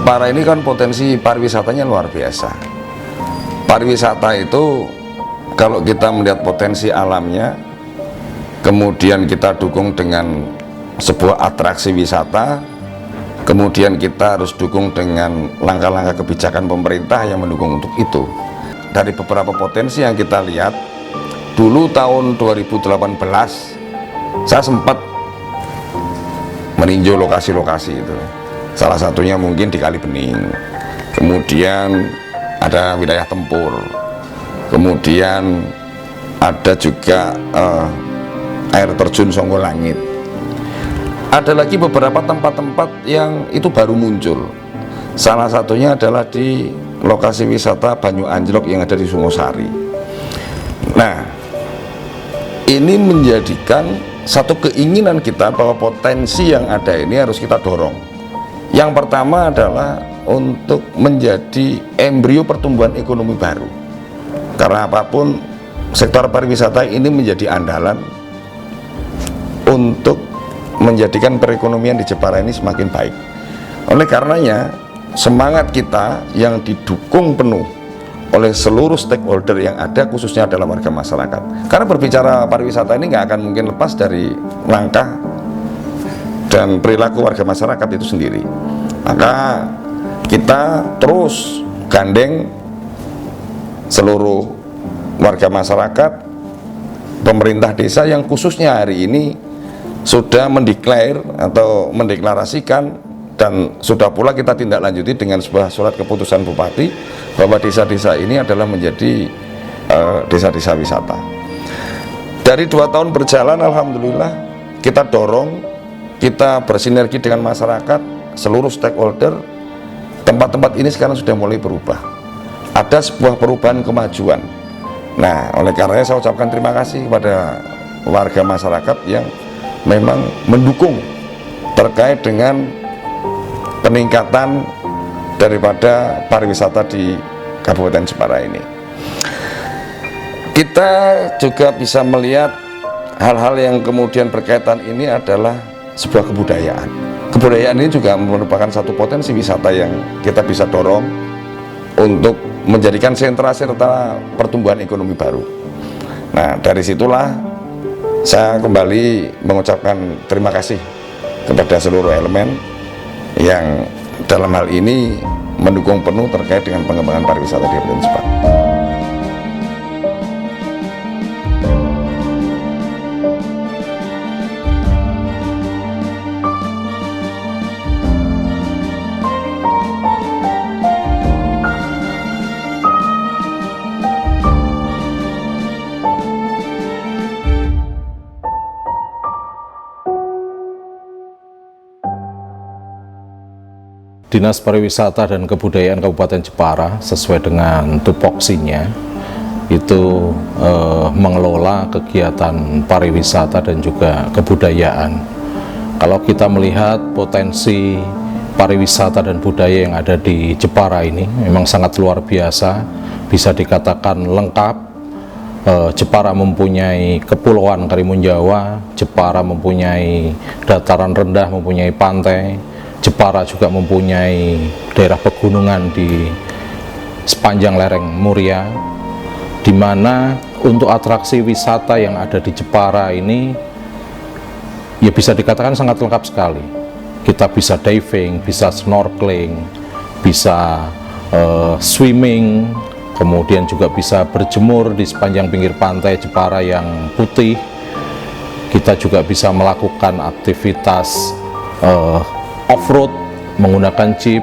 Jepara ini kan potensi pariwisatanya luar biasa. Pariwisata itu kalau kita melihat potensi alamnya, kemudian kita dukung dengan sebuah atraksi wisata, kemudian kita harus dukung dengan langkah-langkah kebijakan pemerintah yang mendukung untuk itu. Dari beberapa potensi yang kita lihat, dulu tahun 2018 saya sempat meninjau lokasi-lokasi itu. Salah satunya mungkin di Kali Bening, kemudian ada wilayah Tempur, kemudian ada juga air terjun Songgolangit. Ada lagi beberapa tempat-tempat yang itu baru muncul. Salah satunya adalah di lokasi wisata Banyu Anjlok yang ada di Sungosari. Nah, ini menjadikan satu keinginan kita bahwa potensi yang ada ini harus kita dorong. Yang pertama adalah untuk menjadi embrio pertumbuhan ekonomi baru. Karena apapun, sektor pariwisata ini menjadi andalan untuk menjadikan perekonomian di Jepara ini semakin baik. Oleh karenanya, semangat kita yang didukung penuh oleh seluruh stakeholder yang ada, khususnya adalah warga masyarakat. Karena berbicara pariwisata ini nggak akan mungkin lepas dari langkah dan perilaku warga masyarakat itu sendiri. Maka kita terus gandeng seluruh warga masyarakat, pemerintah desa yang khususnya hari ini sudah mendeklar atau mendeklarasikan, dan sudah pula kita tindak lanjuti dengan sebuah surat keputusan Bupati bahwa desa-desa ini adalah menjadi desa-desa wisata. Dari 2 tahun berjalan, alhamdulillah kita dorong, kita bersinergi dengan masyarakat, seluruh stakeholder. Tempat-tempat ini sekarang sudah mulai berubah, ada sebuah perubahan kemajuan. Nah, oleh karenanya saya ucapkan terima kasih kepada warga masyarakat yang memang mendukung terkait dengan peningkatan daripada pariwisata di Kabupaten Jepara ini. Kita juga bisa melihat hal-hal yang kemudian berkaitan ini adalah sebuah kebudayaan. Kebudayaan ini juga merupakan satu potensi wisata yang kita bisa dorong untuk menjadikan sentra-sentra pertumbuhan ekonomi baru. Nah, dari situlah saya kembali mengucapkan terima kasih kepada seluruh elemen yang dalam hal ini mendukung penuh terkait dengan pengembangan pariwisata di Kabupaten Jepara. Dinas Pariwisata dan Kebudayaan Kabupaten Jepara sesuai dengan tupoksinya itu mengelola kegiatan pariwisata dan juga kebudayaan. Kalau kita melihat potensi pariwisata dan budaya yang ada di Jepara ini memang sangat luar biasa, bisa dikatakan lengkap. Jepara mempunyai kepulauan Karimun Jawa, Jepara mempunyai dataran rendah, mempunyai pantai, Jepara juga mempunyai daerah pegunungan di sepanjang lereng Muria, di mana untuk atraksi wisata yang ada di Jepara ini ya bisa dikatakan sangat lengkap sekali. Kita bisa diving, bisa snorkeling, bisa swimming, kemudian juga bisa berjemur di sepanjang pinggir pantai Jepara yang putih. Kita juga bisa melakukan aktivitas off-road menggunakan jeep,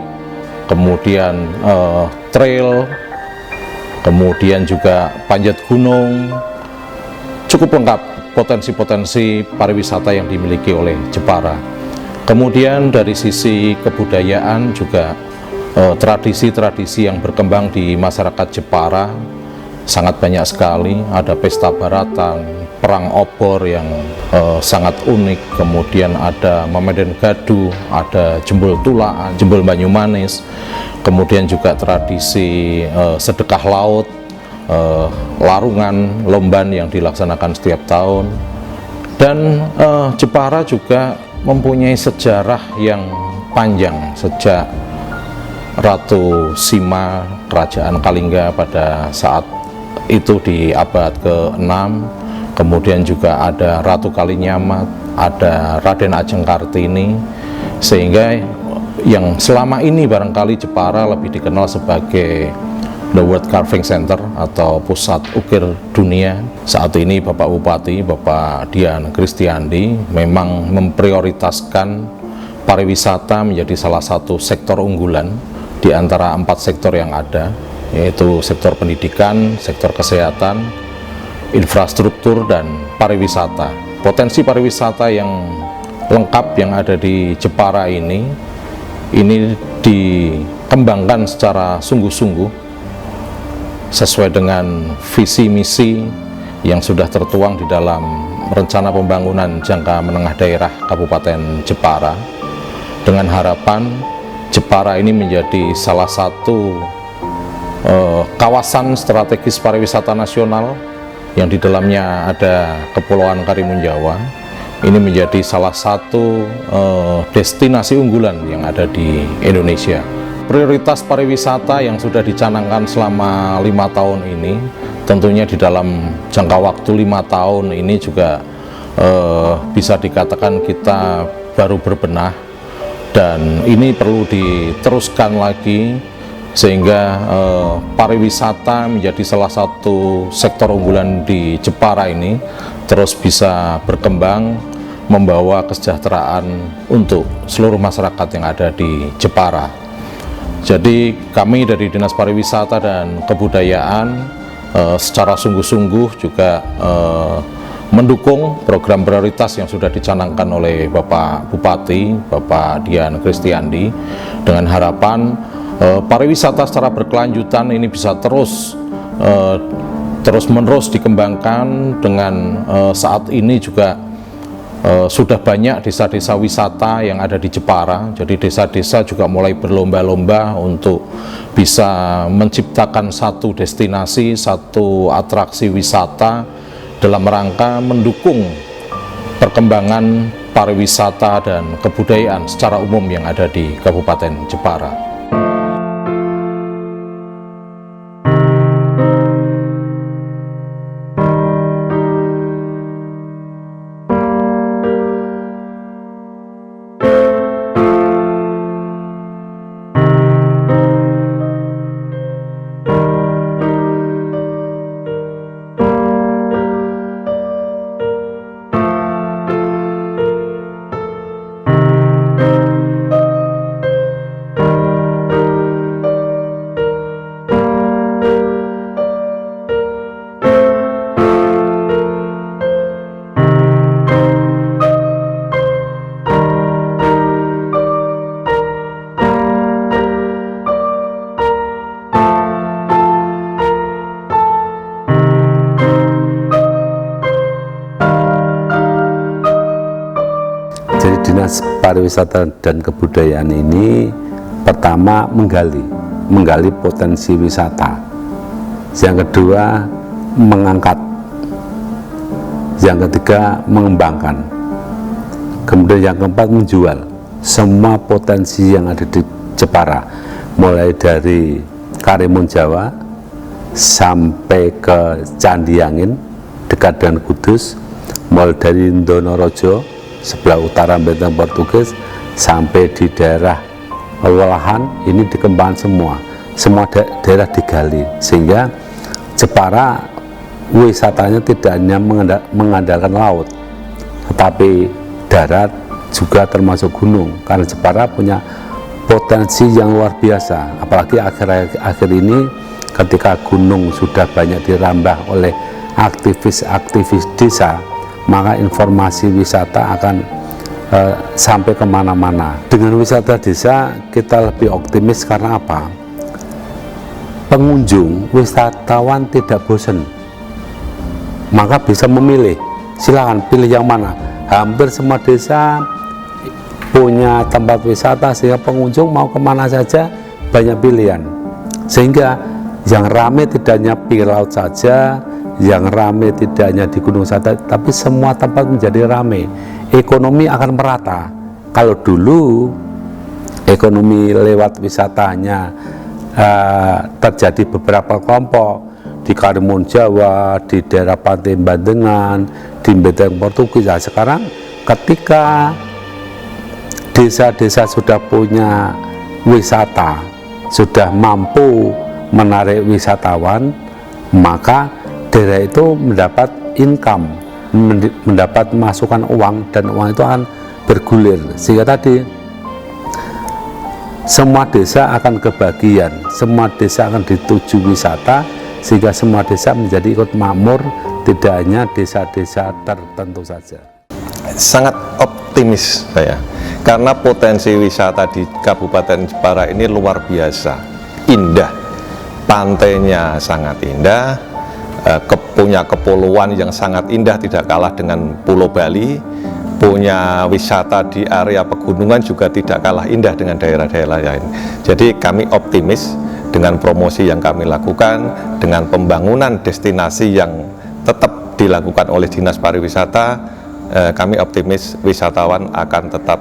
kemudian trail, kemudian juga panjat gunung. Cukup lengkap potensi-potensi pariwisata yang dimiliki oleh Jepara. Kemudian dari sisi kebudayaan juga tradisi-tradisi yang berkembang di masyarakat Jepara sangat banyak sekali. Ada pesta baratan, perang obor yang sangat unik, kemudian ada Mameden Gadu, ada Jembul Tulaan, Jembul Banyumanis, kemudian juga tradisi sedekah laut, larungan lomban yang dilaksanakan setiap tahun. Dan Jepara juga mempunyai sejarah yang panjang. Sejak Ratu Sima Kerajaan Kalingga pada saat itu di abad ke-6, kemudian juga ada Ratu Kalinyamat, ada Raden Ajeng Kartini, sehingga yang selama ini barangkali Jepara lebih dikenal sebagai The World Carving Center atau pusat ukir dunia. Saat ini Bapak Bupati, Bapak Dian Kristiandi memang memprioritaskan pariwisata menjadi salah satu sektor unggulan di antara 4 sektor yang ada, yaitu sektor pendidikan, sektor kesehatan, infrastruktur, dan pariwisata. Potensi pariwisata yang lengkap yang ada di Jepara ini dikembangkan secara sungguh-sungguh sesuai dengan visi misi yang sudah tertuang di dalam rencana pembangunan jangka menengah daerah Kabupaten Jepara, dengan harapan Jepara ini menjadi salah satu kawasan strategis pariwisata nasional yang di dalamnya ada Kepulauan Karimun Jawa. Ini menjadi salah satu destinasi unggulan yang ada di Indonesia. Prioritas pariwisata yang sudah dicanangkan selama 5 tahun ini, tentunya di dalam jangka waktu 5 tahun ini juga bisa dikatakan kita baru berbenah, dan ini perlu diteruskan lagi sehingga pariwisata menjadi salah satu sektor unggulan di Jepara ini terus bisa berkembang, membawa kesejahteraan untuk seluruh masyarakat yang ada di Jepara. Jadi kami dari Dinas Pariwisata dan Kebudayaan secara sungguh-sungguh juga mendukung program prioritas yang sudah dicanangkan oleh Bapak Bupati, Bapak Dian Kristiandi, dengan harapan pariwisata secara berkelanjutan ini bisa terus-menerus dikembangkan. Dengan saat ini juga sudah banyak desa-desa wisata yang ada di Jepara. Jadi desa-desa juga mulai berlomba-lomba untuk bisa menciptakan satu destinasi, satu atraksi wisata dalam rangka mendukung perkembangan pariwisata dan kebudayaan secara umum yang ada di Kabupaten Jepara. Jadi Dinas Pariwisata dan Kebudayaan ini pertama menggali potensi wisata, yang kedua mengangkat, yang ketiga mengembangkan, kemudian yang keempat menjual semua potensi yang ada di Jepara, mulai dari Karimun Jawa sampai ke Candi Angin dekat dengan Kudus, mulai dari Ndonorojo sebelah utara Benteng Portugis sampai di daerah Welahan, ini dikembangkan semua daerah digali, sehingga Jepara wisatanya tidak hanya mengandalkan laut tetapi darat juga termasuk gunung, karena Jepara punya potensi yang luar biasa. Apalagi akhir ini ketika gunung sudah banyak dirambah oleh aktivis desa, maka informasi wisata akan sampai kemana-mana. Dengan wisata desa kita lebih optimis karena apa? Pengunjung, wisatawan tidak bosan, maka bisa memilih, silakan pilih yang mana. Hampir semua desa punya tempat wisata sehingga pengunjung mau kemana saja banyak pilihan, sehingga yang ramai tidak hanya pinggir laut saja, yang ramai tidak hanya di gunung saja, tapi semua tempat menjadi ramai. Ekonomi akan merata. Kalau dulu ekonomi lewat wisatanya terjadi beberapa kelompok di Karimun Jawa, di daerah Pantai Bandengan, di Bedeng Portugis. Nah, sekarang ketika desa-desa sudah punya wisata, sudah mampu menarik wisatawan, maka daerah itu mendapat income, mendapat masukan uang, dan uang itu akan bergulir, sehingga tadi semua desa akan kebagian, semua desa akan dituju wisata, sehingga semua desa menjadi ikut makmur, tidak hanya desa-desa tertentu saja. Sangat optimis saya, karena potensi wisata di Kabupaten Jepara ini luar biasa indah, pantainya sangat indah, punya kepulauan yang sangat indah, tidak kalah dengan Pulau Bali, punya wisata di area pegunungan juga tidak kalah indah dengan daerah-daerah lain. Jadi kami optimis dengan promosi yang kami lakukan, dengan pembangunan destinasi yang tetap dilakukan oleh Dinas Pariwisata, kami optimis wisatawan akan tetap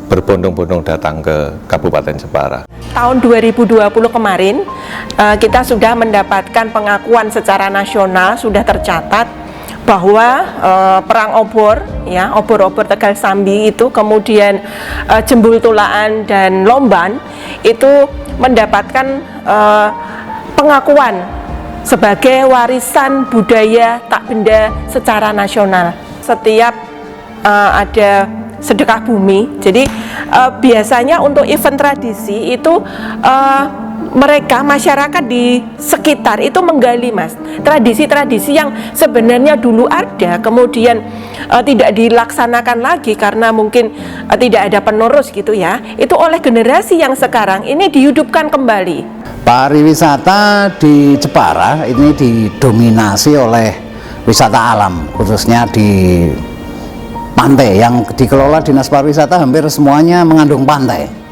berbondong-bondong datang ke Kabupaten Jepara. Tahun 2020 kemarin kita sudah mendapatkan pengakuan secara nasional, sudah tercatat bahwa perang obor, ya, obor-obor Tegal Sambi itu, kemudian Jembul Tulaan dan Lomban itu mendapatkan pengakuan sebagai warisan budaya tak benda secara nasional. Setiap ada sedekah bumi, jadi biasanya untuk event tradisi itu mereka, masyarakat di sekitar itu menggali, Mas, tradisi-tradisi yang sebenarnya dulu ada, kemudian tidak dilaksanakan lagi karena mungkin tidak ada penerus gitu ya, itu oleh generasi yang sekarang ini dihidupkan kembali. Pariwisata di Jepara ini didominasi oleh wisata alam, khususnya di pantai yang dikelola Dinas Pariwisata. Hampir semuanya mengandung pantai.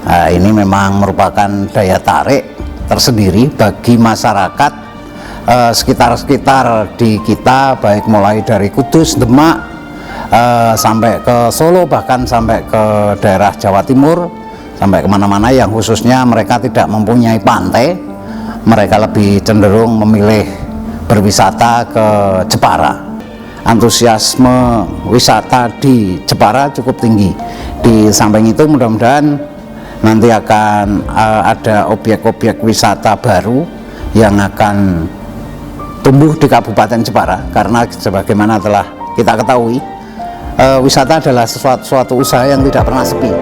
Nah, ini memang merupakan daya tarik tersendiri bagi masyarakat sekitar-sekitar di kita, baik mulai dari Kudus, Demak, sampai ke Solo, bahkan sampai ke daerah Jawa Timur, sampai kemana-mana yang khususnya mereka tidak mempunyai pantai, mereka lebih cenderung memilih berwisata ke Jepara. Antusiasme wisata di Jepara cukup tinggi. Di samping itu mudah-mudahan nanti akan ada objek-objek wisata baru yang akan tumbuh di Kabupaten Jepara, karena sebagaimana telah kita ketahui, wisata adalah suatu usaha yang tidak pernah sepi.